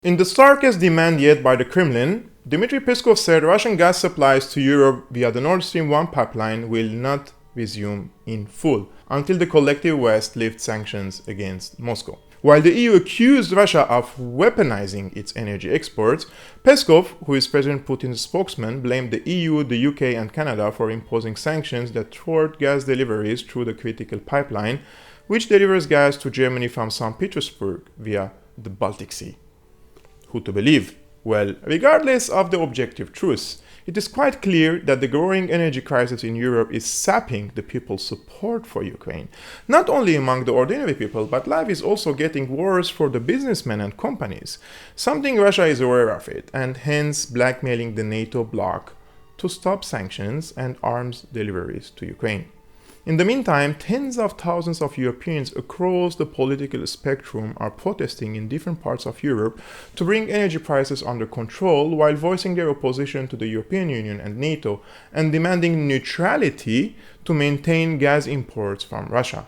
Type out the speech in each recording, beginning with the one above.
In the starkest demand yet by the Kremlin, Dmitry Peskov said Russian gas supplies to Europe via the Nord Stream 1 pipeline will not resume in full until the collective West lifts sanctions against Moscow. While the EU accused Russia of weaponizing its energy exports, Peskov, who is President Putin's spokesman, blamed the EU, the UK and Canada for imposing sanctions that thwart gas deliveries through the critical pipeline, which delivers gas to Germany from St. Petersburg via the Baltic Sea. Who to believe? Well, regardless of the objective truths, it is quite clear that the growing energy crisis in Europe is sapping the people's support for Ukraine. Not only among the ordinary people, but life is also getting worse for the businessmen and companies. Something Russia is aware of it, and hence blackmailing the NATO bloc to stop sanctions and arms deliveries to Ukraine. In the meantime, tens of thousands of Europeans across the political spectrum are protesting in different parts of Europe to bring energy prices under control while voicing their opposition to the European Union and NATO and demanding neutrality to maintain gas imports from Russia.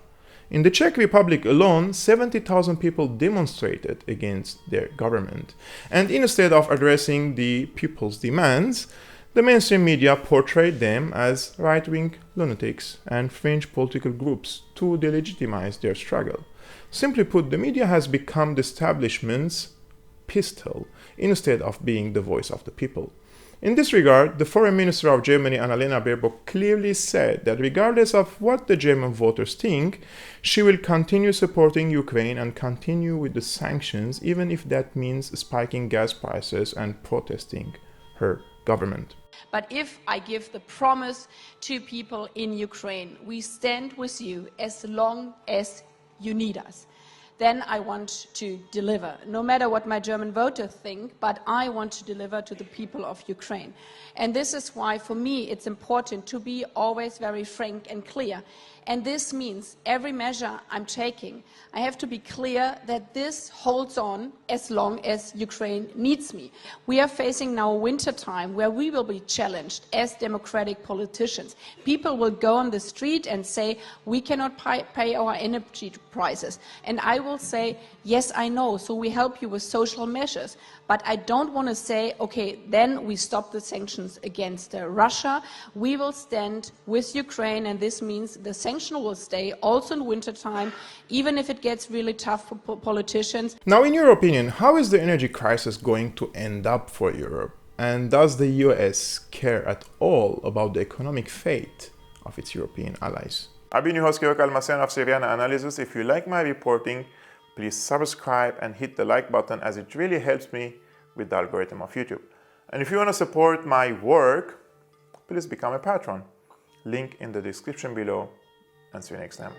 In the Czech Republic alone, 70,000 people demonstrated against their government. And instead of addressing the people's demands, the mainstream media portrayed them as right-wing lunatics and fringe political groups to delegitimize their struggle. Simply put, the media has become the establishment's pistol instead of being the voice of the people. In this regard, the Foreign Minister of Germany, Annalena Baerbock, clearly said that regardless of what the German voters think, she will continue supporting Ukraine and continue with the sanctions, even if that means spiking gas prices and protesting her government. But if I give the promise to people in Ukraine, we stand with you as long as you need us, then I want to deliver. No matter what my German voters think, but I want to deliver to the people of Ukraine. And this is why, for me, it's important to be always very frank and clear. And this means every measure I'm taking, I have to be clear that this holds on as long as Ukraine needs me. We are facing now a winter time where we will be challenged as democratic politicians. People will go on the street and say, we cannot pay our energy prices. And I will say, yes, I know, so we help you with social measures. But I don't want to say, okay, then we stop the sanctions against Russia. We will stand with Ukraine, and this means the sanction will stay also in wintertime, even if it gets really tough for politicians. Now, in your opinion, how is the energy crisis going to end up for Europe? And does the US care at all about the economic fate of its European allies? I've been your host, Georg Almacen of Syriana Analysis. If you like my reporting, please subscribe and hit the like button, as it really helps me with the algorithm of YouTube. And if you want to support my work, please become a patron. Link in the description below, and see you next time.